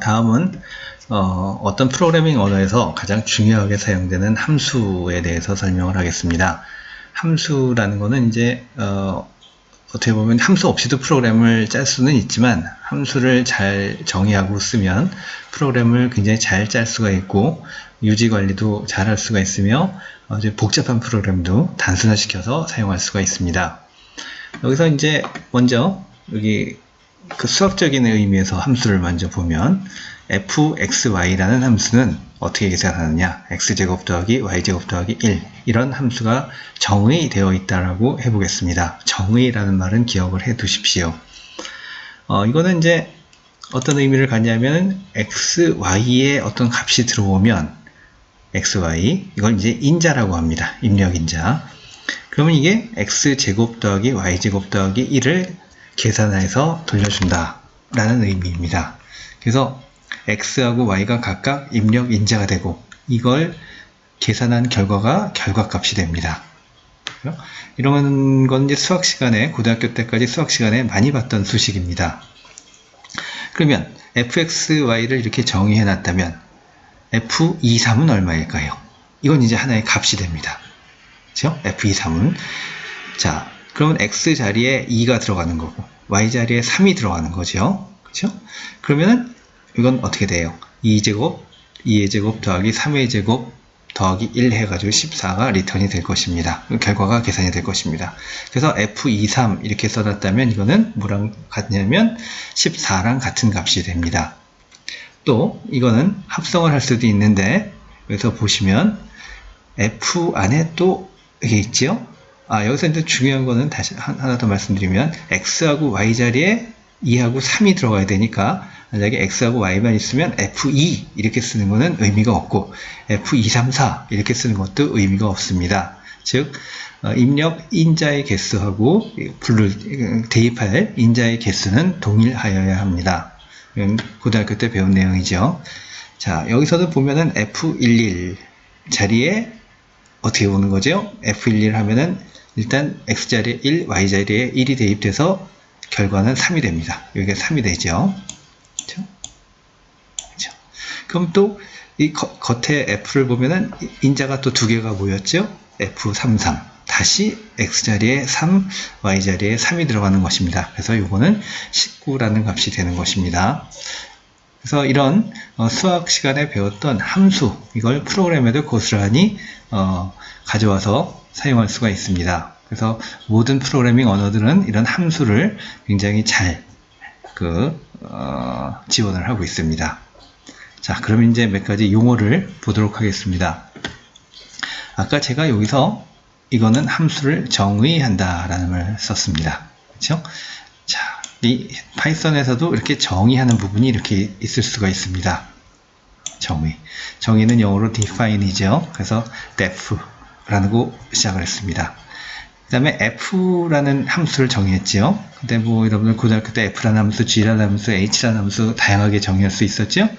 다음은 어떤 프로그래밍 언어에서 가장 중요하게 사용되는 함수에 대해서 설명을 하겠습니다. 함수라는 거는 이제 어떻게 보면 함수 없이도 프로그램을 짤 수는 있지만 함수를 잘 정의하고 쓰면 프로그램을 굉장히 잘 짤 수가 있고 유지 관리도 잘 할 수가 있으며 아주 복잡한 프로그램도 단순화시켜서 사용할 수가 있습니다. 여기서 이제 먼저 여기 그 수학적인 의미에서 함수를 먼저 보면 fxy라는 함수는 어떻게 계산하느냐, x제곱 더하기 y제곱 더하기 1 이런 함수가 정의되어 있다라고 해보겠습니다. 정의라는 말은 기억을 해 두십시오. 이거는 이제 어떤 의미를 갖냐면 xy의 어떤 값이 들어오면 xy 이걸 이제 인자라고 합니다. 입력인자. 그러면 이게 x제곱 더하기 y제곱 더하기 1을 계산해서 돌려준다 라는 의미입니다. 그래서 x하고 y가 각각 입력 인자가 되고 이걸 계산한 결과가 결과값이 됩니다. 이런 건 이제 수학 시간에 고등학교 때까지 수학 시간에 많이 봤던 수식입니다. 그러면 fxy를 이렇게 정의해 놨다면 f23은 얼마일까요? 이건 이제 하나의 값이 됩니다. 그렇죠? f23은 자 그러면 x 자리에 2가 들어가는 거고 y 자리에 3이 들어가는 거죠. 그렇죠? 그러면은 이건 어떻게 돼요? 2제곱, 2의 제곱 더하기 3의 제곱 더하기 1 해가지고 14가 리턴이 될 것입니다. 결과가 계산이 될 것입니다. 그래서 f23 이렇게 써놨다면 이거는 뭐랑 같냐면 14랑 같은 값이 됩니다. 또 이거는 합성을 할 수도 있는데 여기서 보시면 f 안에 또 이게 있죠? 여기서 이제 중요한 거는 다시 하나 더 말씀드리면 x하고 y 자리에 2하고 3이 들어가야 되니까 만약에 x하고 y만 있으면 f2 이렇게 쓰는 거는 의미가 없고 f2, 3, 4 이렇게 쓰는 것도 의미가 없습니다. 즉 입력 인자의 개수하고 대입할 인자의 개수는 동일하여야 합니다. 고등학교 때 배운 내용이죠. 자 여기서도 보면은 f11 자리에 어떻게 보는 거죠? f11 하면은 일단 x자리에 1, y자리에 1이 대입돼서 결과는 3이 됩니다. 여기가 3이 되죠. 그렇죠? 그렇죠? 그럼 또 이 겉에 f를 보면은 인자가 또 두 개가 모였죠? f33 다시 x자리에 3, y자리에 3이 들어가는 것입니다. 그래서 이거는 19라는 값이 되는 것입니다. 그래서 이런 수학 시간에 배웠던 함수 이걸 프로그램에도 고스란히 가져와서 사용할 수가 있습니다. 그래서 모든 프로그래밍 언어들은 이런 함수를 굉장히 잘 지원을 하고 있습니다. 자, 그럼 이제 몇 가지 용어를 보도록 하겠습니다. 아까 제가 여기서 이거는 함수를 정의한다 라는 말 썼습니다. 그렇죠? 자, 이 파이썬에서도 이렇게 정의하는 부분이 이렇게 있을 수가 있습니다. 정의는 영어로 define이죠. 그래서 def라고 시작을 했습니다. 그 다음에 f라는 함수를 정의했죠. 근데 뭐 여러분들 고등학교 때 f라는 함수, g라는 함수, h라는 함수 다양하게 정의할 수 있었죠.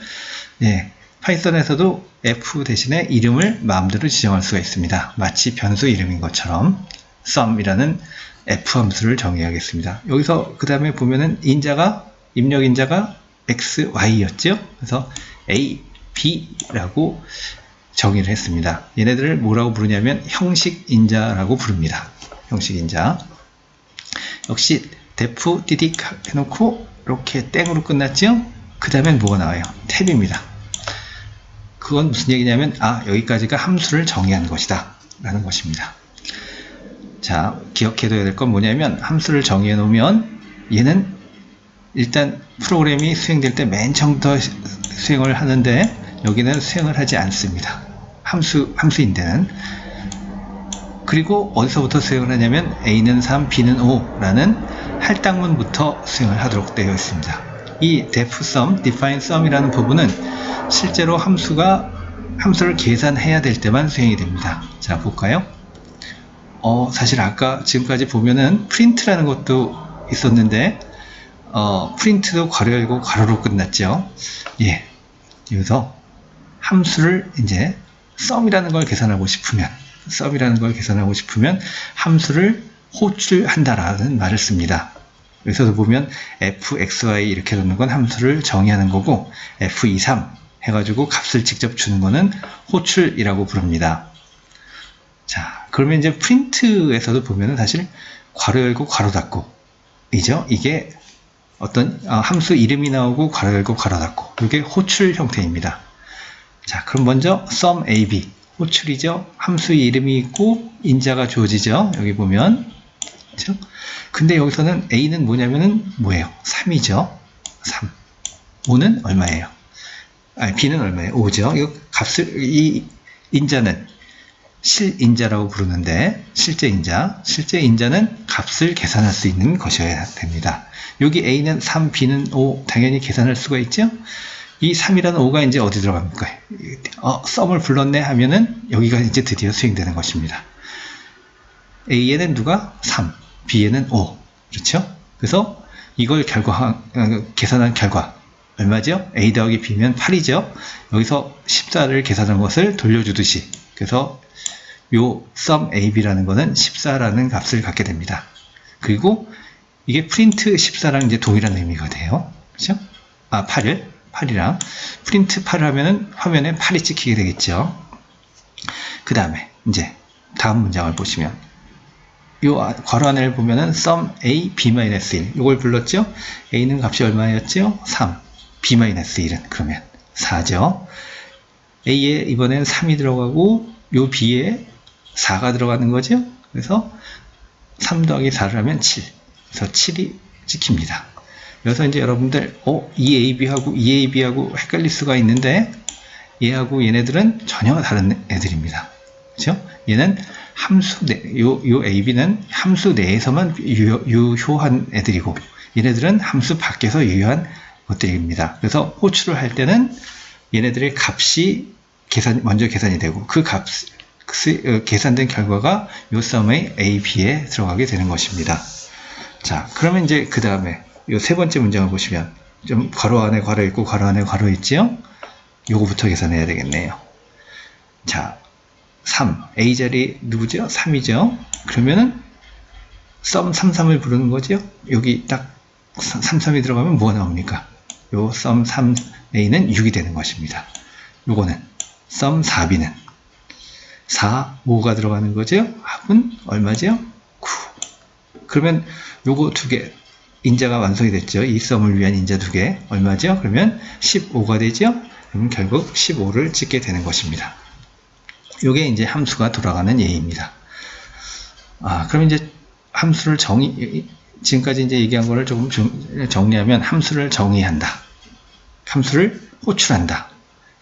예, 파이썬에서도 f 대신에 이름을 마음대로 지정할 수가 있습니다. 마치 변수 이름인 것처럼 sum이라는 f 함수를 정의하겠습니다. 여기서 그 다음에 보면은 입력 인자가 x, y였죠. 그래서 a, b라고 정의를 했습니다. 얘네들을 뭐라고 부르냐면 형식 인자라고 부릅니다. 형식 인자. 역시 def, 디딕 해놓고 이렇게 땡으로 끝났죠? 그 다음엔 뭐가 나와요? 탭입니다. 그건 무슨 얘기냐면 여기까지가 함수를 정의한 것이다 라는 것입니다. 자, 기억해둬야 될 건 뭐냐면 함수를 정의해 놓으면 얘는 일단 프로그램이 수행될 때 맨 처음부터 수행을 하는데 여기는 수행을 하지 않습니다. 함수인데는. 그리고 어디서부터 수행을 하냐면 A는 3, B는 5 라는 할당문부터 수행을 하도록 되어 있습니다. 이 def sum, define sum 이라는 부분은 실제로 함수를 계산해야 될 때만 수행이 됩니다. 자, 볼까요? 사실 아까 지금까지 보면은 print라는 것도 있었는데 print도 괄호 열고 괄호로 끝났죠. 예. 여기서 함수를 이제 sum이라는 걸 계산하고 싶으면 함수를 호출한다라는 말을 씁니다. 여기서도 보면 fxy 이렇게 넣는 건 함수를 정의하는 거고 f23 해가지고 값을 직접 주는 거는 호출이라고 부릅니다. 자, 그러면 이제 프린트에서도 보면은 사실 괄호 열고 괄호 닫고 이죠? 이게 어떤 함수 이름이 나오고 괄호 열고 괄호 닫고 이게 호출 형태입니다. 자, 그럼 먼저 sum ab 호출이죠. 함수의 이름이 있고 인자가 주어지죠. 여기 보면 그렇죠? 근데 여기서는 a는 뭐냐면은 뭐예요? 3이죠. 3. 5는 얼마예요? 아니, b는 얼마예요? 5죠. 이거 값을 이 인자는 실인자라고 부르는데 실제 인자는 값을 계산할 수 있는 것이어야 됩니다. 여기 a는 3, b는 5 당연히 계산할 수가 있죠. 이 3이라는 5가 이제 어디 들어갑니까? 썸을 불렀네 하면은 여기가 이제 드디어 수행되는 것입니다. A에는 누가? 3, B에는 5. 그렇죠? 그래서 이걸 계산한 결과 얼마죠? A 더하기 B면 8이죠? 여기서 14를 계산한 것을 돌려주듯이 그래서 요 sum AB라는 거는 14라는 값을 갖게 됩니다. 그리고 이게 프린트 14랑 이제 동일한 의미가 돼요. 그렇죠? 8이랑 프린트 8을 하면은 화면에 8이 찍히게 되겠죠. 그 다음에 이제 다음 문장을 보시면 요 괄호 안을 보면은 sum a b-1 이걸 불렀죠. a는 값이 얼마였죠? 3, b-1은 그러면 4죠. a에 이번엔 3이 들어가고 요 b에 4가 들어가는 거죠. 그래서 3 더하기 4를 하면 7. 그래서 7이 찍힙니다. 그래서 이제 여러분들 EAB하고 EAB하고 헷갈릴 수가 있는데 얘하고 얘네들은 전혀 다른 애들입니다. 그렇죠? 얘는 함수 요 AB는 함수 내에서만 유효한 애들이고 얘네들은 함수 밖에서 유효한 것들입니다. 그래서 호출을 할 때는 얘네들의 값이 먼저 계산이 되고 그 계산된 결과가 요 썸의 AB에 들어가게 되는 것입니다. 자, 그러면 이제 그 다음에 요 세 번째 문장을 보시면 좀 괄호 안에 괄호 있고 괄호 안에 괄호 있지요? 요거부터 계산해야 되겠네요. 자, 3 A 자리 누구죠? 3이죠. 그러면은 sum 33을 부르는 거죠. 여기 딱 33이 들어가면 뭐가 나옵니까? 요 sum 3A는 6이 되는 것입니다. 요거는 sum 4B는 4, 5가 들어가는 거죠. 합은 얼마죠? 9. 그러면 요거 두 개 인자가 완성이 됐죠. 이 썸을 위한 인자 두 개 얼마죠? 그러면 15가 되죠. 그럼 결국 15를 찍게 되는 것입니다. 요게 이제 함수가 돌아가는 예입니다. 그럼 이제 함수를 지금까지 이제 얘기한 거를 조금 정리하면 함수를 정의한다. 함수를 호출한다.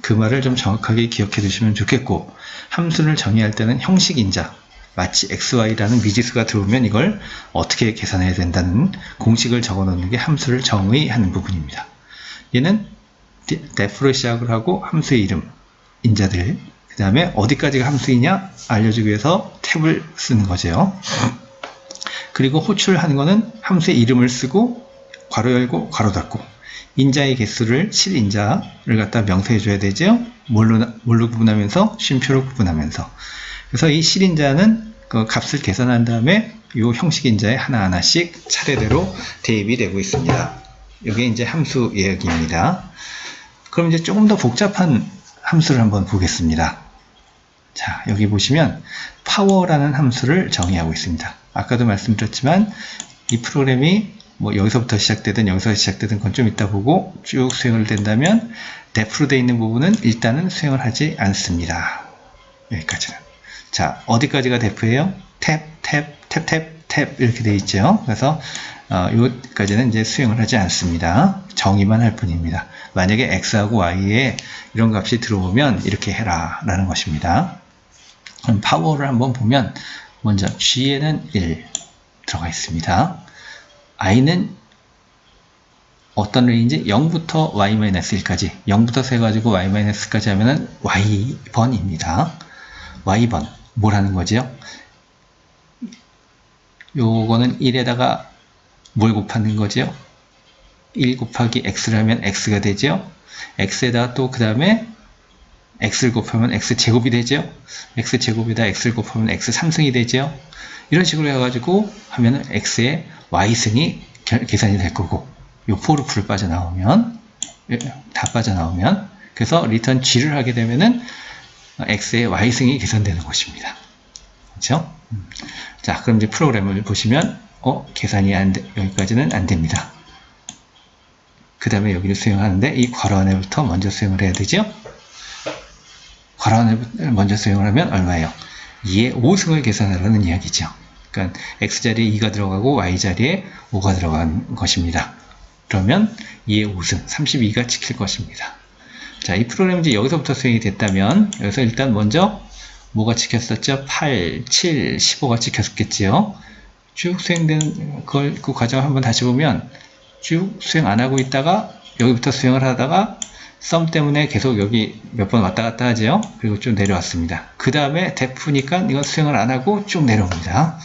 그 말을 좀 정확하게 기억해 두시면 좋겠고 함수를 정의할 때는 형식 인자 마치 XY라는 미지수가 들어오면 이걸 어떻게 계산해야 된다는 공식을 적어 놓는 게 함수를 정의하는 부분입니다. 얘는 def로 시작을 하고 함수의 이름, 인자들, 그 다음에 어디까지가 함수이냐 알려주기 위해서 탭을 쓰는 거죠. 그리고 호출하는 거는 함수의 이름을 쓰고 괄호 열고 괄호 닫고 인자의 개수를 실인자를 갖다 명세해 줘야 되죠. 뭘로 구분하면서? 쉼표로 구분하면서. 그래서 이 실인자는 그 값을 계산한 다음에 이 형식 인자에 하나하나씩 차례대로 대입이 되고 있습니다. 이게 이제 함수 이야기입니다. 그럼 이제 조금 더 복잡한 함수를 한번 보겠습니다. 자, 여기 보시면 power라는 함수를 정의하고 있습니다. 아까도 말씀드렸지만 이 프로그램이 뭐 여기서부터 시작되든 여기서 시작되든 그건 좀 이따 보고 쭉 수행을 된다면 def로 되어 있는 부분은 일단은 수행을 하지 않습니다. 여기까지는. 자, 어디까지가 def예요? 탭 이렇게 되어 있죠. 그래서 여기까지는 이제 수행을 하지 않습니다. 정의만 할 뿐입니다. 만약에 x하고 y에 이런 값이 들어오면 이렇게 해라 라는 것입니다. 그럼 파워를 한번 보면 먼저 g에는 1 들어가 있습니다. i는 어떤 레인지? 0부터 y-1까지 0부터 세가지고 y-까지 하면은 y번입니다. y번 뭐라는 거죠? 요거는 1에다가 뭘 곱하는 거죠? 1 곱하기 x를 하면 x가 되죠? x에다가 또 그 다음에 x를 곱하면 x제곱이 되죠? x제곱에다 x를 곱하면 x 3승이 되죠? 이런 식으로 해가지고 하면은 x의 y승이 계산이 될 거고, 요 for loop를 빠져나오면, 다 빠져나오면, 그래서 return G를 하게 되면은 x의 y승이 계산되는 것입니다. 그렇죠? 자, 그럼 이제 프로그램을 보시면 계산이 여기까지는 안 됩니다. 그 다음에 여기를 수행하는데 이 괄호 안에부터 먼저 수행을 해야 되죠? 괄호 안에 먼저 수행을 하면 얼마예요? 2의 5승을 계산하라는 이야기죠. 그러니까 x자리에 2가 들어가고 y자리에 5가 들어간 것입니다. 그러면 2의 5승, 32가 찍힐 것입니다. 자, 이 프로그램이 이제 여기서부터 수행이 됐다면 여기서 일단 먼저 뭐가 찍혔었죠? 8, 7, 15가 찍혔겠지요. 쭉 수행된 그 과정을 한번 다시 보면 쭉 수행 안 하고 있다가 여기부터 수행을 하다가 썸 때문에 계속 여기 몇 번 왔다 갔다 하죠. 그리고 쭉 내려왔습니다. 그 다음에 def니까 이건 수행을 안 하고 쭉 내려옵니다.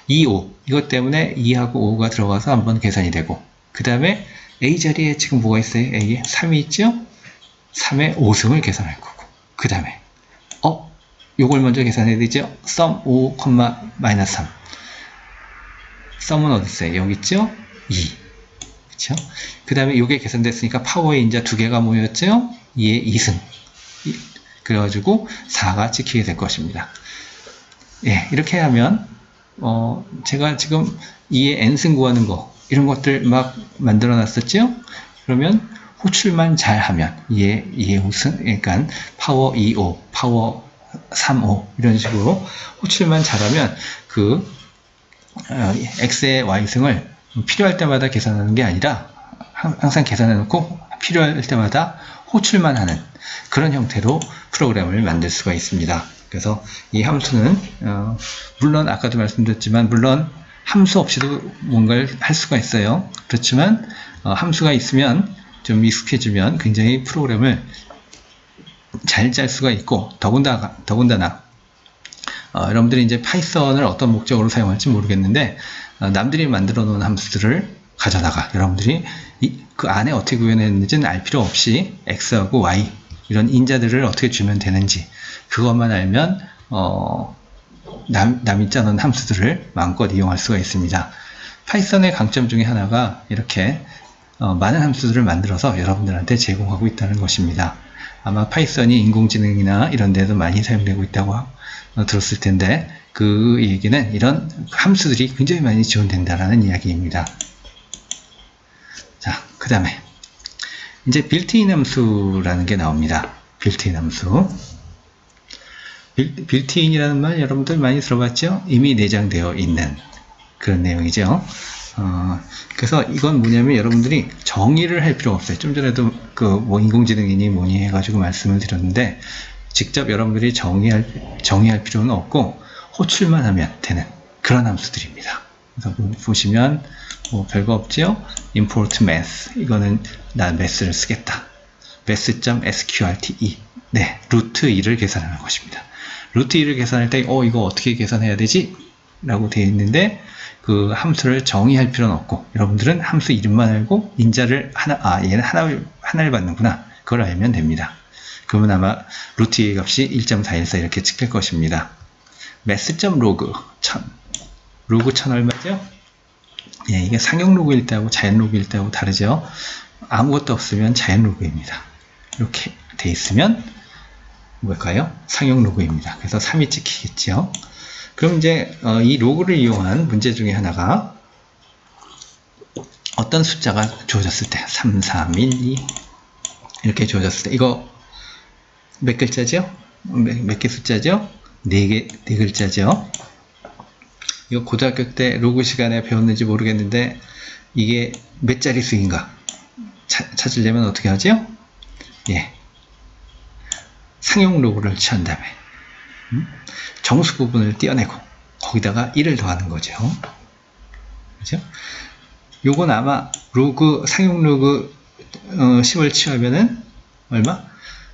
2, 5 이것 때문에 2하고 5가 들어가서 한번 계산이 되고, 그 다음에 A 자리에 지금 뭐가 있어요? A에 3이 있죠? 3의 5승을 계산할 거고, 그 다음에 요걸 먼저 계산해야 되죠? sum 5, 마이너스 3. sum은 어디 있어요? 여기 있죠? 2. 그쵸? 그 다음에 요게 계산됐으니까 파워의 인자 두 개가 모였죠? 2의 2승. 그래가지고 4가 찍히게 될 것입니다. 예, 이렇게 하면 제가 지금 2의 n승 구하는 거 이런 것들 막 만들어 놨었죠? 그러면 호출만 잘 하면 2의 5승, 그러니까 파워 2, 5, 파워 3, 5 이런 식으로 호출만 잘하면 그 x의 y승을 필요할 때마다 계산하는 게 아니라 항상 계산해 놓고 필요할 때마다 호출만 하는 그런 형태로 프로그램을 만들 수가 있습니다. 그래서 이 함수는 물론 아까도 말씀드렸지만 물론 함수 없이도 뭔가를 할 수가 있어요. 그렇지만 함수가 있으면 좀 익숙해지면 굉장히 프로그램을 잘 짤 수가 있고, 더군다나 여러분들이 이제 파이썬을 어떤 목적으로 사용할지 모르겠는데 남들이 만들어 놓은 함수들을 가져다가 여러분들이 그 안에 어떻게 구현했는지는 알 필요 없이 x하고 y 이런 인자들을 어떻게 주면 되는지 그것만 알면 남이 짜놓은 함수들을 마음껏 이용할 수가 있습니다. 파이썬의 강점 중에 하나가 이렇게 많은 함수들을 만들어서 여러분들한테 제공하고 있다는 것입니다. 아마 파이썬이 인공지능이나 이런 데도 많이 사용되고 있다고 들었을 텐데 그 얘기는 이런 함수들이 굉장히 많이 지원된다라는 이야기입니다. 자, 그 다음에 이제 빌트인 함수라는 게 나옵니다. 빌트인 함수. 빌트인이라는 말 여러분들 많이 들어봤죠? 이미 내장되어 있는 그런 내용이죠. 그래서 이건 뭐냐면 여러분들이 정의를 할 필요가 없어요. 좀 전에도 뭐 인공지능이니 뭐니 해가지고 말씀을 드렸는데 직접 여러분들이 정의할 필요는 없고 호출만 하면 되는 그런 함수들입니다. 그래서 보시면 뭐 별거 없죠? import math 이거는 나 math를 쓰겠다. math.sqrt 네, 루트 2를 계산하는 것입니다. 루트 2를 계산할 때 이거 어떻게 계산해야 되지? 라고 되어 있는데 그 함수를 정의할 필요는 없고 여러분들은 함수 이름만 알고 인자를 얘는 하나를 받는구나 그걸 알면 됩니다. 그러면 아마 루트 2의 값이 1.414 이렇게 찍힐 것입니다. math.log 1000 로그 1000 얼마죠? 예, 이게 상용 로그일 때하고 자연 로그일 때하고 다르죠. 아무것도 없으면 자연 로그입니다. 이렇게 돼 있으면 뭘까요? 상용 로그입니다. 그래서 3이 찍히겠죠. 그럼 이제 이 로그를 이용한 문제 중에 하나가 어떤 숫자가 주어졌을 때 3, 3, 1, 2 이렇게 주어졌을 때 이거 몇 글자죠? 몇 개 숫자죠? 4 글자죠? 이거 고등학교 때 로그 시간에 배웠는지 모르겠는데 이게 몇 자리 수인가 찾으려면 어떻게 하죠? 예, 상용 로그를 취한 다음에 정수 부분을 떼어내고 거기다가 1을 더하는 거죠. 그죠? 요건 아마 로그 상용 로그 10을 취하면은 얼마?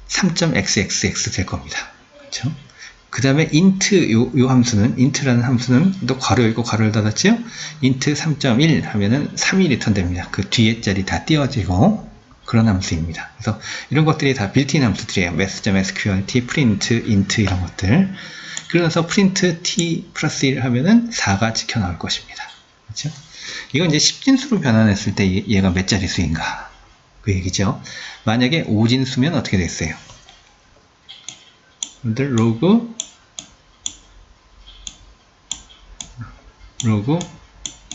3.xxx 될 겁니다. 그렇죠? 그 다음에 int 요 함수는 int라는 함수는 또 괄호 있고 괄호를 닫았죠? int 3.1 하면은 3이 리턴 됩니다. 그 뒤에 자리 다 띄워지고 그런 함수입니다. 그래서 이런 것들이 다 빌트인 함수들이에요. math.sqrt, print, int 이런 것들. 그래서 print t 플러스 1 하면은 4가 찍혀 나올 것입니다. 그렇죠? 이건 이제 10진수로 변환했을 때 얘가 몇 자릿수인가 그 얘기죠. 만약에 5진수면 어떻게 됐어요? 로그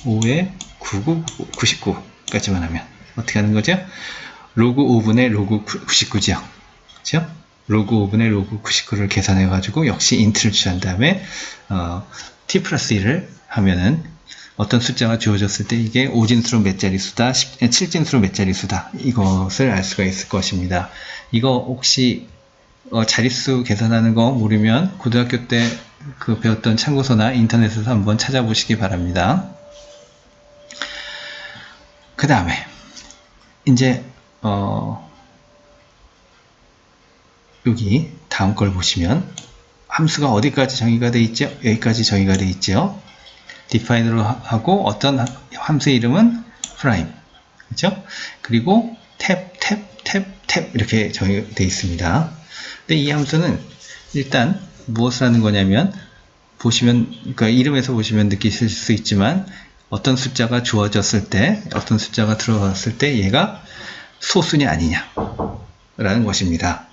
5에 99까지만 하면 어떻게 하는 거죠? 로그 5분의 로그 99죠. 그렇죠? 로그 5분의 로그 99를 계산해 가지고 역시 인트를 취한 다음에 t 플러스 1을 하면은 어떤 숫자가 주어졌을 때 이게 5진수로 몇 자릿수다, 7진수로 몇 자릿수다, 이것을 알 수가 있을 것입니다. 이거 혹시 자릿수 계산하는 거 모르면 고등학교 때 그 배웠던 참고서나 인터넷에서 한번 찾아보시기 바랍니다. 그 다음에 이제 여기 다음 걸 보시면 함수가 어디까지 정의가 되어 있죠? 여기까지 정의가 되어 있죠. define으로 하고 어떤 함수의 이름은 prime, 그렇죠? 그리고 탭 이렇게 정의되어 있습니다. 근데 이 함수는 일단 무엇을 하는 거냐면 보시면, 그러니까 이름에서 보시면 느끼실 수 있지만 어떤 숫자가 주어졌을 때, 어떤 숫자가 들어갔을 때 얘가 소수냐 아니냐 라는 것입니다.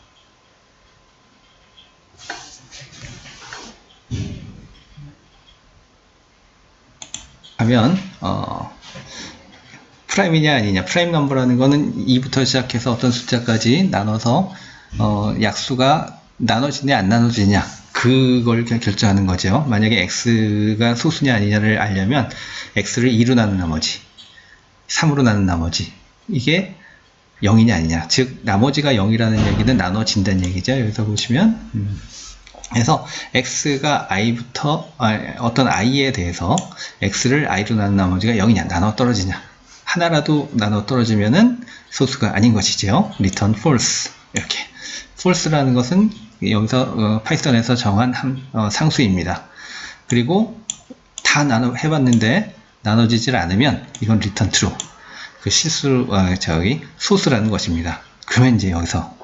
하면 프라임이냐 아니냐, 프라임 넘버라는 거는 2부터 시작해서 어떤 숫자까지 나눠서 약수가 나눠지냐 안 나눠지냐 그걸 결정하는 거죠. 만약에 x가 소수냐 아니냐를 알려면 x를 2로 나눈 나머지, 3으로 나눈 나머지, 이게 0이냐 아니냐, 즉 나머지가 0이라는 얘기는 나눠진다는 얘기죠. 여기서 보시면 그래서 x가 i부터 어떤 i에 대해서 x를 i로 나눈 나머지가 0이냐, 나눠 떨어지냐, 하나라도 나눠 떨어지면은 소수가 아닌 것이죠. return false. 이렇게 false라는 것은 여기서 파이썬에서 정한 상수입니다. 그리고 다 해봤는데 나눠지질 않으면 이건 return true. 그 소수라는 것입니다. 그러면 이제 여기서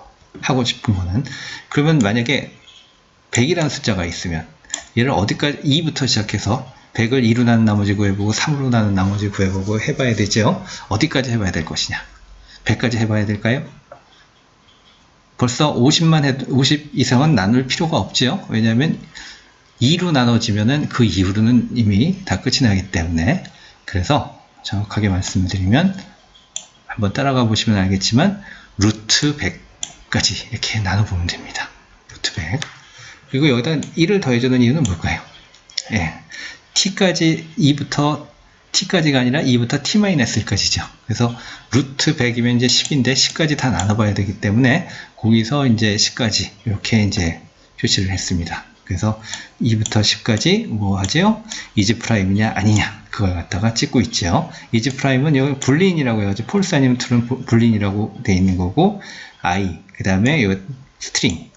하고 싶은 거는, 그러면 만약에 100이라는 숫자가 있으면 얘를 어디까지 2부터 시작해서 100을 2로 나눈 나머지 구해보고 3으로 나눈 나머지 구해보고 해봐야 되죠. 어디까지 해봐야 될 것이냐, 100까지 해봐야 될까요? 벌써 50 이상은 나눌 필요가 없죠. 왜냐하면 2로 나눠지면은 그 이후로는 이미 다 끝이 나기 때문에. 그래서 정확하게 말씀드리면 한번 따라가 보시면 알겠지만 루트 100까지 이렇게 나눠보면 됩니다. 루트 100. 그리고 여기다 1을 더해주는 이유는 뭘까요? 예, t까지 2부터 t까지가 아니라 2부터 t-1까지죠. 그래서 루트 100이면 이제 10인데 10까지 다 나눠봐야 되기 때문에 거기서 이제 10까지 이렇게 이제 표시를 했습니다. 그래서 2부터 10까지 뭐 하죠? is prime이냐 아니냐 그걸 갖다가 찍고 있죠. is prime은 여기 불린이라고 해가지고 false 아니면 true는 불린이라고 되어 있는 거고, I 그 다음에 이 string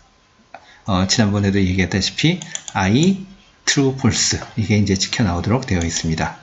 지난번에도 얘기했다시피 I true false 이게 이제 찍혀 나오도록 되어 있습니다.